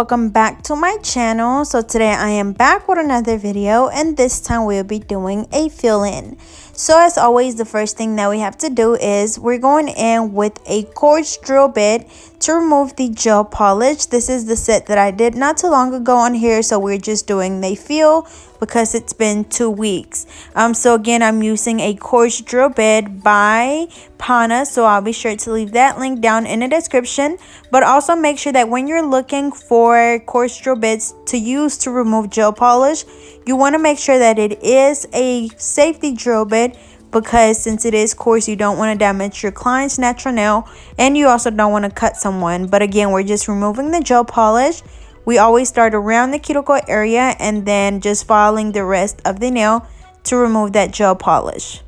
welcome back to my channel. So today I am back with another video, and this time we'll be doing a fill-in. So as always, the first thing that we have to do is we're going in with a quartz drill bit to remove the gel polish. This is the set that I did not too long ago on here, so we're just doing the fill because it's been 2 weeks. So again, I'm using a quartz drill bit by Pana, so I'll be sure to leave that link down in the description. But also make sure that when you're looking for quartz drill bits to use to remove gel polish, you want to make sure that it is a safety drill bit, because since it is quartz, you don't want to damage your client's natural nail, and you also don't want to cut someone. But again, we're just removing the gel polish. We always start around the cuticle area and then just following the rest of the nail to remove that gel polish.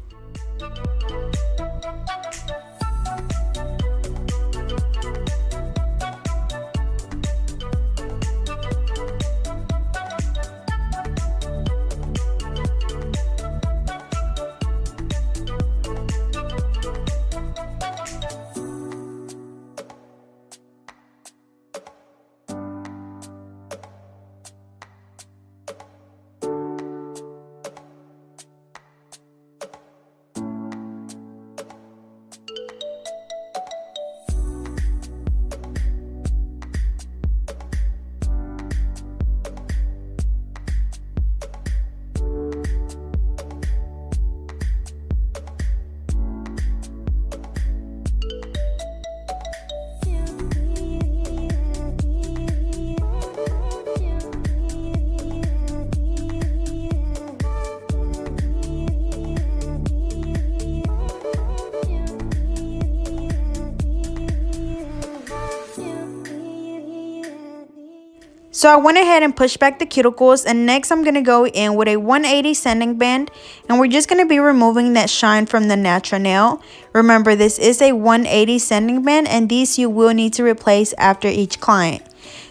So I went ahead and pushed back the cuticles, and next I'm going to go in with a 180 sanding band, and we're just going to be removing that shine from the natural nail. Remember, this is a 180 sanding band, and these you will need to replace after each client.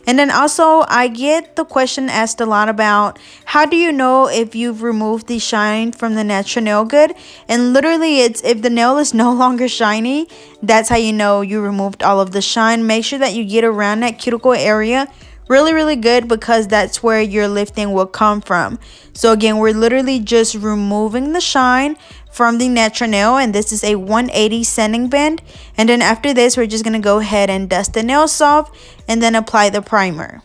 And then also, I get the question asked a lot about how do you know if you've removed the shine from the natural nail good? And literally, it's if the nail is no longer shiny, that's how you know you removed all of the shine. Make sure that you get around that cuticle area really good, because that's where your lifting will come from. So again, we're literally just removing the shine from the natural nail, and this is a 180 sanding band. And then after this, we're just going to go ahead and dust the nails off and then apply the primer.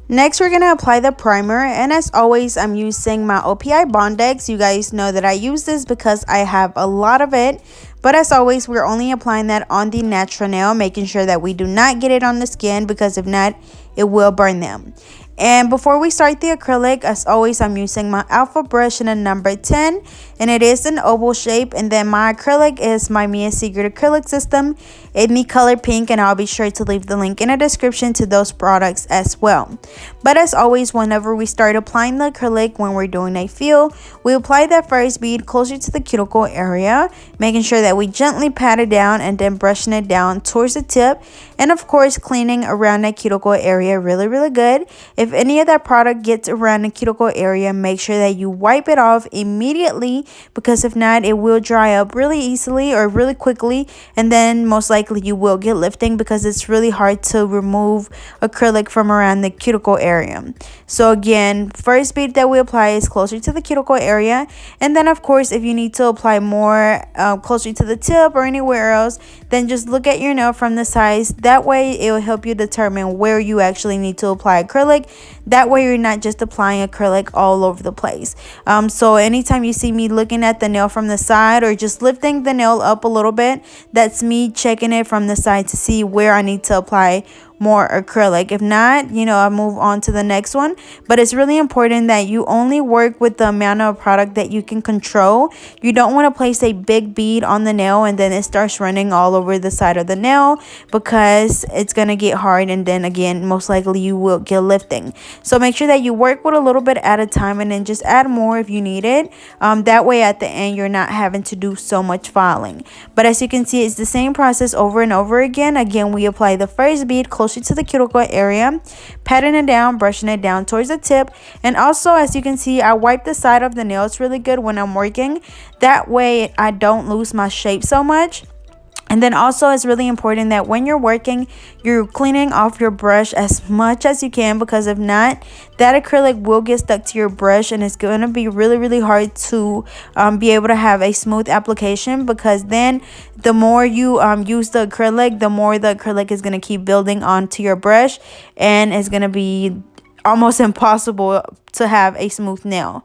Next, we're going to apply the primer, and as always, I'm using my OPI Bondex. You guys know that I use this because I have a lot of it. But as always, we're only applying that on the natural nail, making sure that we do not get it on the skin, because if not, it will burn them. And before we start the acrylic, as always, I'm using my alpha brush in a number 10, and it is an oval shape. And then my acrylic is my Mia Secret acrylic system in the color pink, and I'll be sure to leave the link in the description to those products as well. But as always, whenever we start applying the acrylic, when we're doing a fill, we apply that first bead closer to the cuticle area, making sure that we gently pat it down and then brushing it down towards the tip, and of course cleaning around that cuticle area really good. If any of that product gets around the cuticle area, make sure that you wipe it off immediately, because if not, it will dry up really easily or really quickly, and then most likely you will get lifting, because it's really hard to remove acrylic from around the cuticle area. So again, first bead that we apply is closer to the cuticle area, and then of course if you need to apply more closer to the tip or anywhere else, then just look at your nail from the size. That way it will help you determine where you actually need to apply acrylic. That way you're not just applying acrylic all over the place. So anytime you see me looking at the nail from the side or just lifting the nail up a little bit, that's me checking it from the side to see where I need to apply more acrylic. If not, I move on to the next one. But it's really important that you only work with the amount of product that you can control. You don't want to place a big bead on the nail and then it starts running all over the side of the nail, because it's going to get hard, and then again, most likely you will get lifting. So make sure that you work with a little bit at a time, and then just add more if you need it. That way at the end you're not having to do so much filing. But as you can see, it's the same process over and over again. Again, we apply the first bead closer to the cuticle area, patting it down, brushing it down towards the tip. And also, as you can see, I wipe the side of the nails really good when I'm working. That way I don't lose my shape so much. And then also it's really important that when you're working, you're cleaning off your brush as much as you can, because if not, that acrylic will get stuck to your brush and it's going to be really hard to be able to have a smooth application, because then the more you use the acrylic, the more the acrylic is going to keep building onto your brush, and it's going to be almost impossible to have a smooth nail.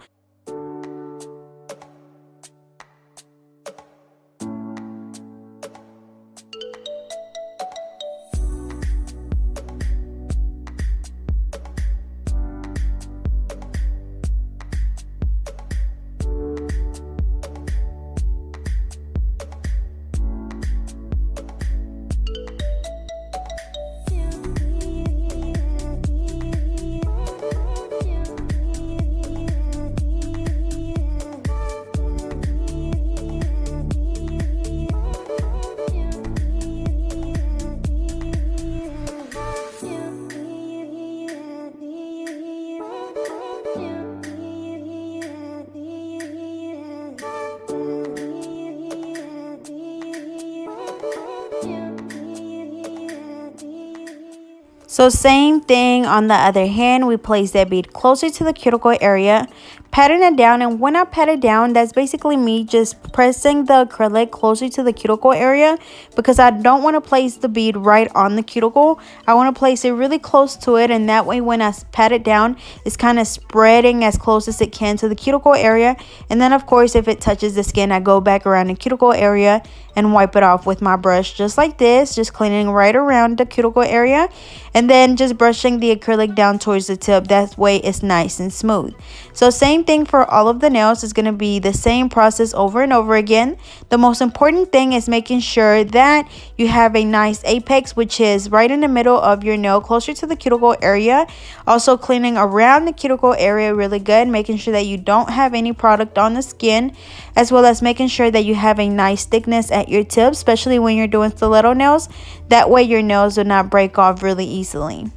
So same thing on the other hand, we place that bead closer to the cuticle area, patting it down. And when I pat it down, that's basically me just pressing the acrylic closer to the cuticle area, because I don't want to place the bead right on the cuticle. I want to place it really close to it, and that way when I pat it down, it's kind of spreading as close as it can to the cuticle area. And then of course, if it touches the skin, I go back around the cuticle area and wipe it off with my brush, just like this, just cleaning right around the cuticle area, and then just brushing the acrylic down towards the tip. That way it's nice and smooth. So same thing for all of the nails. Is going to be the same process over and over again. The most important thing is making sure that you have a nice apex, which is right in the middle of your nail, closer to the cuticle area. Also cleaning around the cuticle area really good, making sure that you don't have any product on the skin, as well as making sure that you have a nice thickness at your tip, especially when you're doing stiletto nails. That way your nails will not break off really easily.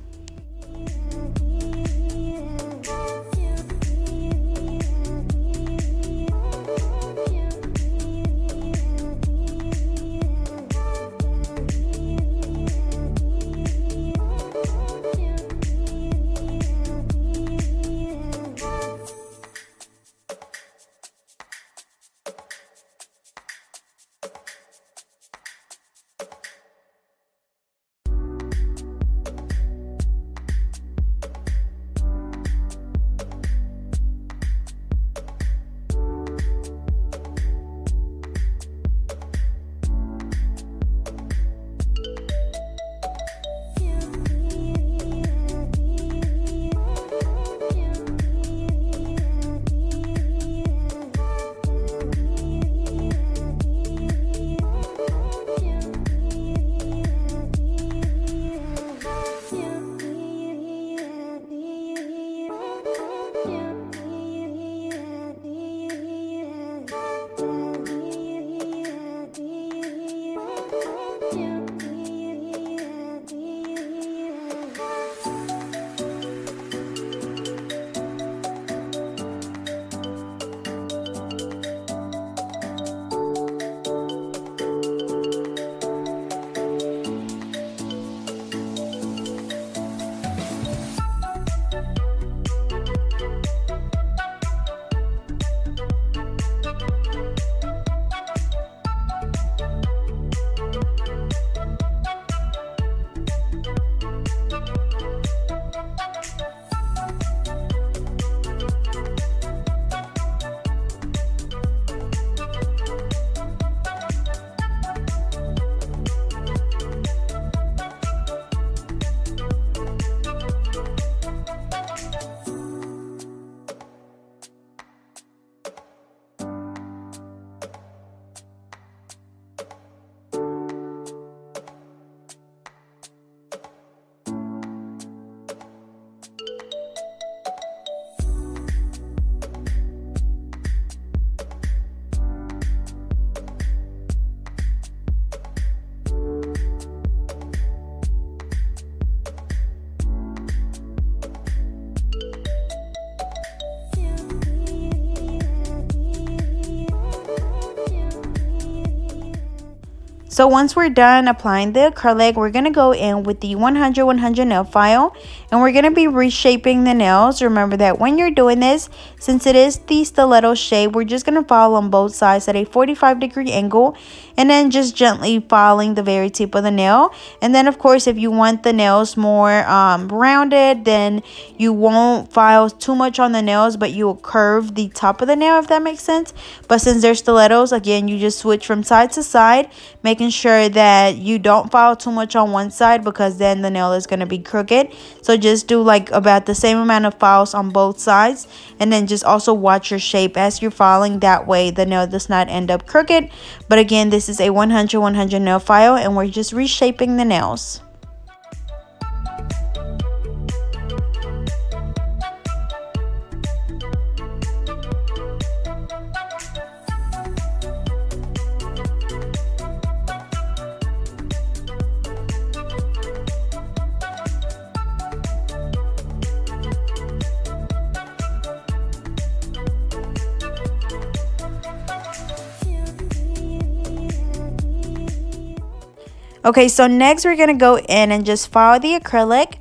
So once we're done applying the acrylic, we're going to go in with the 100 nail file, and we're going to be reshaping the nails. Remember that when you're doing this, since it is the stiletto shape, we're just going to file on both sides at a 45-degree angle, and then just gently filing the very tip of the nail. And then of course, if you want the nails more rounded, then you won't file too much on the nails, but you'll curve the top of the nail, if that makes sense. But since they're stilettos, again, you just switch from side to side, making sure that you don't file too much on one side, because then the nail is going to be crooked. So just do like about the same amount of files on both sides, and then just also watch your shape as you're filing. That way the nail does not end up crooked. But again, this is a 100 nail file, and we're just reshaping the nails. Okay, so next we're going to go in and just file the acrylic.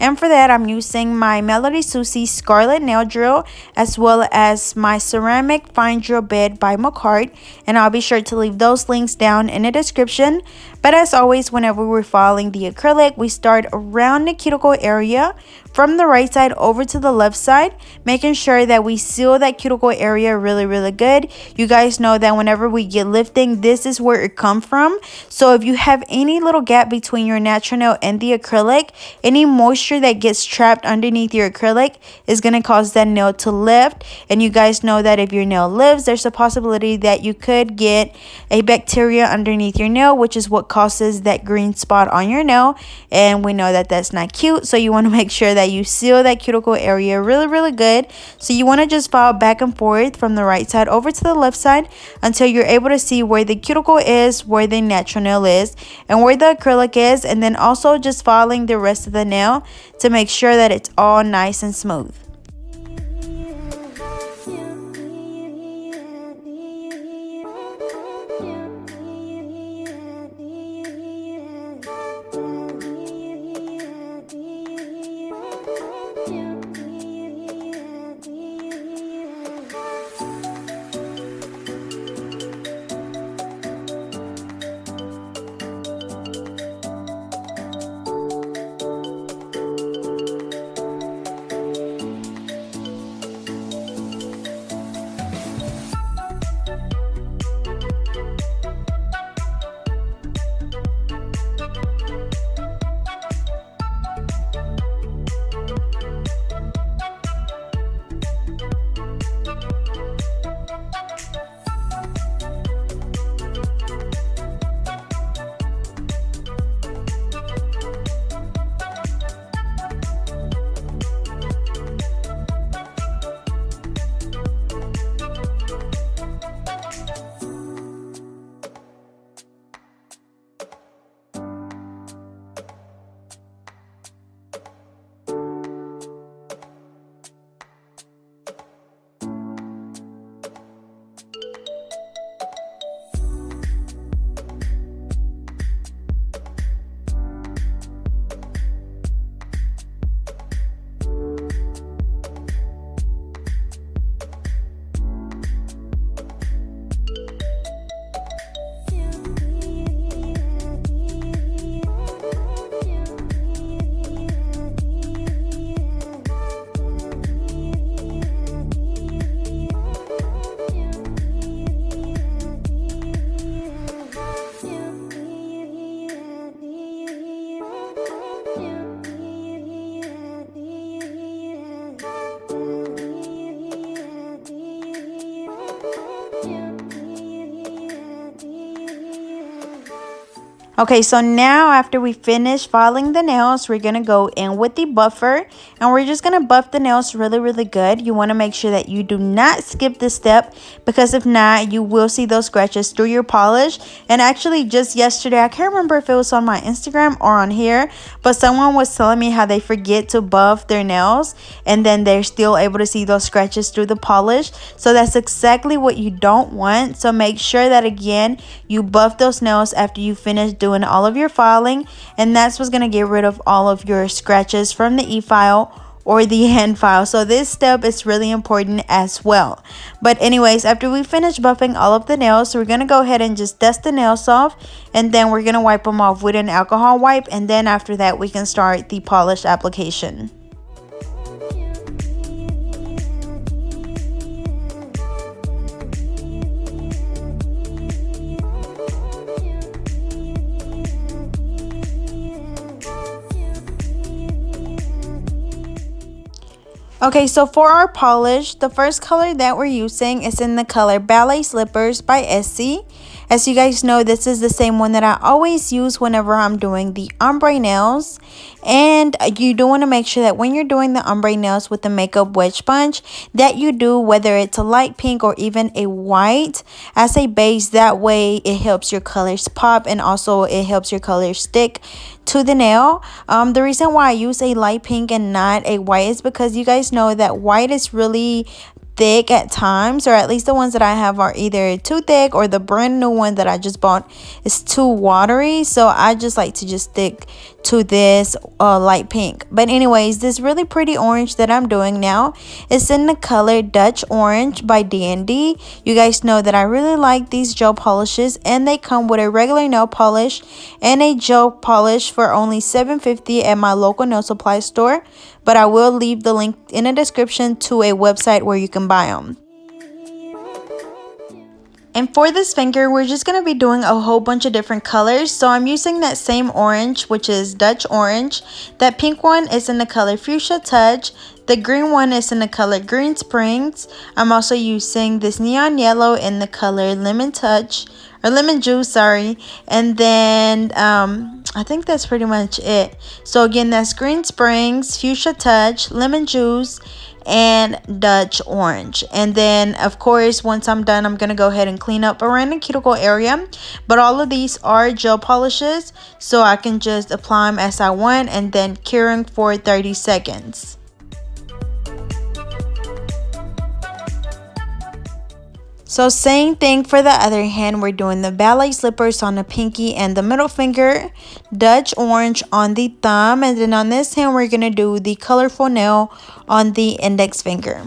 And for that, I'm using my Melody Susie Scarlet Nail Drill, as well as my ceramic fine drill bit by McCart. And I'll be sure to leave those links down in the description. But as always, whenever we're filing the acrylic, we start around the cuticle area from the right side over to the left side, making sure that we seal that cuticle area really good. You guys know that whenever we get lifting, this is where it comes from. So if you have any little gap between your natural nail and the acrylic, any moisture that gets trapped underneath your acrylic is going to cause that nail to lift. And you guys know that if your nail lifts, there's a possibility that you could get a bacteria underneath your nail, which is what causes that green spot on your nail. And we know that that's not cute. So you want to make sure that you seal that cuticle area really good. So you want to just file back and forth from the right side over to the left side until you're able to see where the cuticle is, where the natural nail is, and where the acrylic is. And then also just filing the rest of the nail to make sure that it's all nice and smooth. Okay, so now after we finish filing the nails, we're going to go in with the buffer, and we're just going to buff the nails really good. You want to make sure that you do not skip this step, because if not, you will see those scratches through your polish. And actually just yesterday, I can't remember if it was on my Instagram or on here, but someone was telling me how they forget to buff their nails and then they're still able to see those scratches through the polish. So that's exactly what you don't want. So make sure that again you buff those nails after you finish doing all of your filing, and that's what's going to get rid of all of your scratches from the e-file or the hand file. So this step is really important as well. But anyways, after we finish buffing all of the nails, we're going to go ahead and just dust the nails off, and then we're going to wipe them off with an alcohol wipe, and then after that we can start the polish application. Okay, so for our polish, the first color that we're using is in the color Ballet Slippers by Essie. As you guys know, this is the same one that I always use whenever I'm doing the ombre nails. And you do want to make sure that when you're doing the ombre nails with the makeup wedge sponge, that you do, whether it's a light pink or even a white, as a base. That way it helps your colors pop, and also it helps your colors stick to the nail. The reason why I use a light pink and not a white is because you guys know that white is really thick at times, or at least the ones that I have are either too thick, or the brand new one that I just bought is too watery. So I just like to just stick to this light pink. But anyways, this really pretty orange that I'm doing now is in the color Dutch Orange by D&D. You guys know that I really like these gel polishes, and they come with a regular nail polish and a gel polish for only $7.50 at my local nail supply store. But I will leave the link in the description to a website where you can buy them. And for this finger, we're just going to be doing a whole bunch of different colors. So I'm using that same orange, which is Dutch Orange. That pink one is in the color Fuchsia Touch. The green one is in the color Green Springs. I'm also using this neon yellow in the color Lemon Touch, or Lemon Juice, sorry. And then I think that's pretty much it. So again, that's Green Springs, Fuchsia Touch, Lemon Juice, and Dutch Orange. And then of course, once I'm done, I'm gonna go ahead and clean up around the cuticle area. But all of these are gel polishes, so I can just apply them as I want and then cure them for 30 seconds. So same thing for the other hand. We're doing the ballet slippers on the pinky and the middle finger, Dutch Orange on the thumb, and then on this hand we're going to do the colorful nail on the index finger.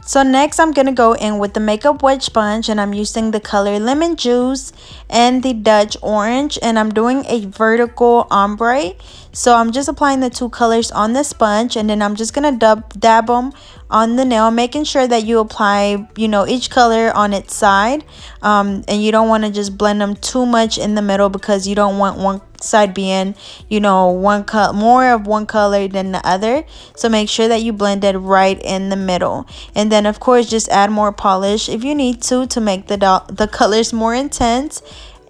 So next I'm going to go in with the makeup wedge sponge, and I'm using the color Lemon Juice and the Dutch Orange, and I'm doing a vertical ombre. So I'm just applying the two colors on the sponge, and then I'm just going to dab them on the nail, making sure that you apply, each color on its side. And you don't want to just blend them too much in the middle, because you don't want one side being, more of one color than the other. So make sure that you blend it right in the middle. And then of course just add more polish if you need to make the colors more intense.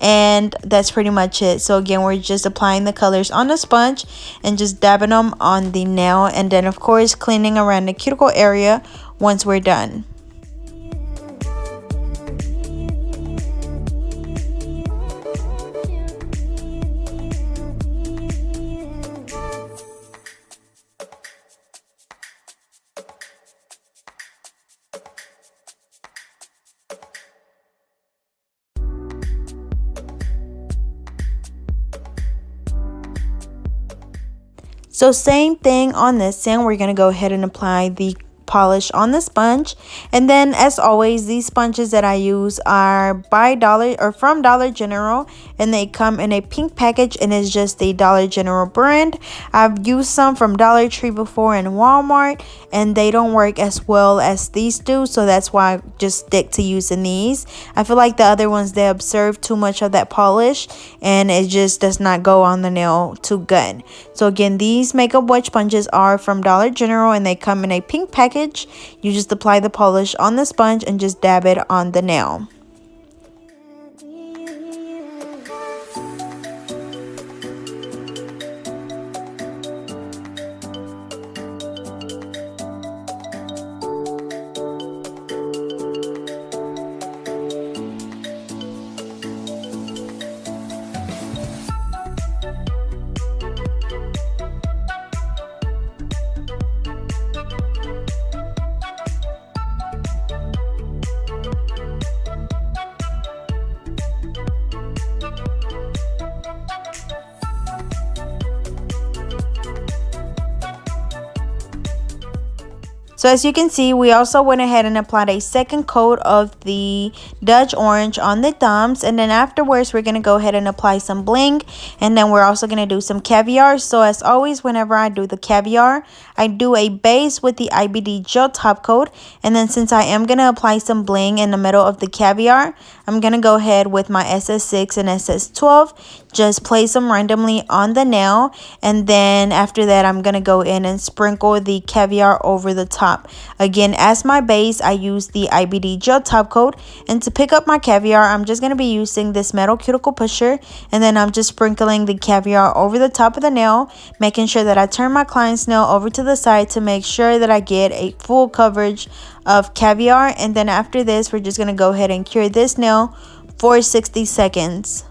and that's pretty much it. So again, we're just applying the colors on the sponge and just dabbing them on the nail, and then of course cleaning around the cuticle area once we're done. So same thing on this end, we're going to go ahead and apply the polish on the sponge. And then as always, these sponges that I use are by from Dollar General, and they come in a pink package, and it's just the Dollar General brand. I've used some from Dollar Tree before and Walmart, and they don't work as well as these do, so that's why I just stick to using these. I feel like the other ones, they absorb too much of that polish and it just does not go on the nail too good. So again, these makeup wet sponges are from Dollar General, and they come in a pink package. You just apply the polish on the sponge and just dab it on the nail. So as you can see, we also went ahead and applied a second coat of the Dutch orange on the thumbs, and then afterwards we're going to go ahead and apply some bling, and then we're also going to do some caviar. So as always, whenever I do the caviar, I do a base with the IBD gel top coat, and then since I am going to apply some bling in the middle of the caviar, I'm going to go ahead with my SS6 and SS12, just place them randomly on the nail, and then after that I'm going to go in and sprinkle the caviar over the top. Again, as my base, I use the IBD gel top coat, and to pick up my caviar, I'm just going to be using this metal cuticle pusher, and then I'm just sprinkling the caviar over the top of the nail, making sure that I turn my client's nail over to the side to make sure that I get a full coverage of caviar. And then after this, we're just going to go ahead and cure this nail for 60 seconds.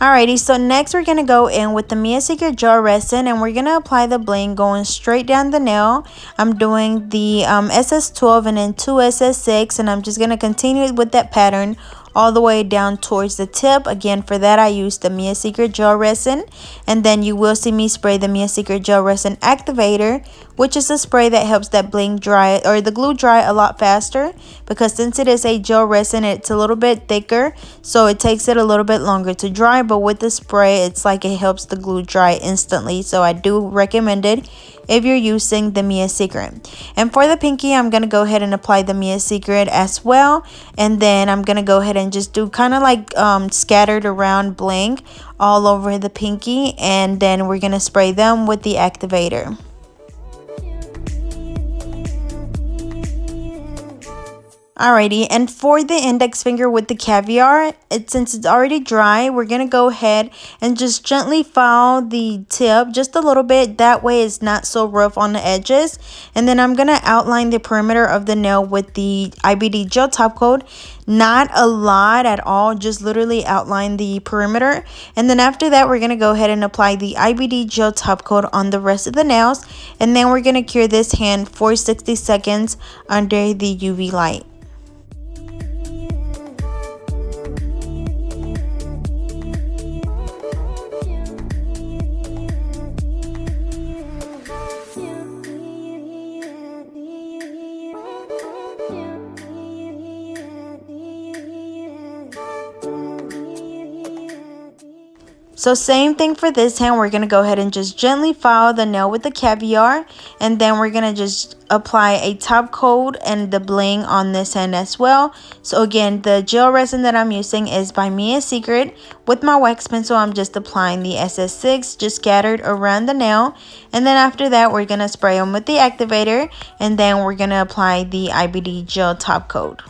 Alrighty, so next we're going to go in with the Mia Secret Gel Resin, and we're going to apply the bling going straight down the nail. I'm doing the SS12 and then 2 SS6, and I'm just going to continue with that pattern all the way down towards the tip. Again, for that I use the Mia Secret Gel Resin, and then you will see me spray the Mia Secret Gel Resin Activator, which is a spray that helps that bling dry, or the glue dry, a lot faster, because since it is a gel resin, it's a little bit thicker, so it takes it a little bit longer to dry. But with the spray, it's like it helps the glue dry instantly, so I do recommend it if you're using the Mia Secret. And for the pinky, I'm gonna go ahead and apply the Mia Secret as well, and then I'm gonna go ahead and just do kind of like scattered around bling all over the pinky, and then we're gonna spray them with the activator. Alrighty, and for the index finger with the caviar, since it's already dry, we're going to go ahead and just gently file the tip just a little bit. That way it's not so rough on the edges. And then I'm going to outline the perimeter of the nail with the IBD gel top coat. Not a lot at all, just literally outline the perimeter. And then after that, we're going to go ahead and apply the IBD gel top coat on the rest of the nails. And then we're going to cure this hand for 60 seconds under the UV light. So same thing for this hand. We're going to go ahead and just gently file the nail with the Caviar, and then we're going to just apply a top coat and the bling on this hand as well. So again, the gel resin that I'm using is by Mia's Secret. With my wax pencil, I'm just applying the SS6 just scattered around the nail, and then after that we're going to spray them with the activator, and then we're going to apply the IBD gel top coat.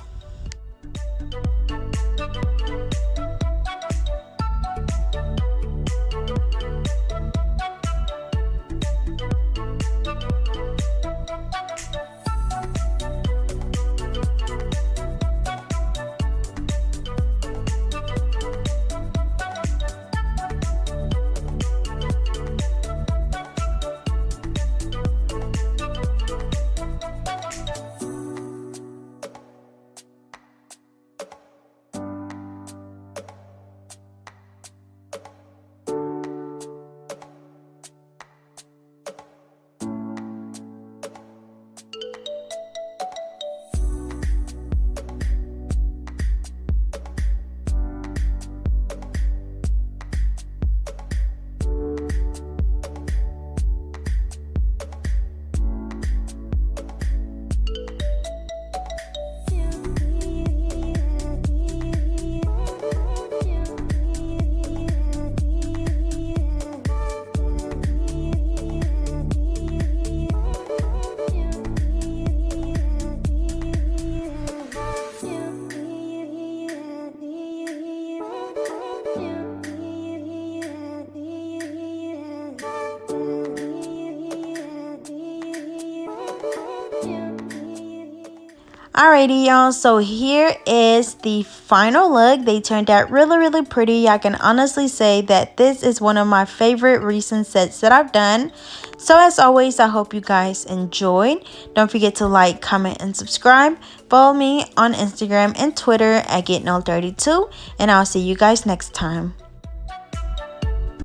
Alrighty, y'all, so here is the final look. They turned out really pretty. I can honestly say that this is one of my favorite recent sets that I've done. So as always, I hope you guys enjoyed. Don't forget to like, comment, and subscribe. Follow me on Instagram and Twitter at GetNail32, and I'll see you guys next time.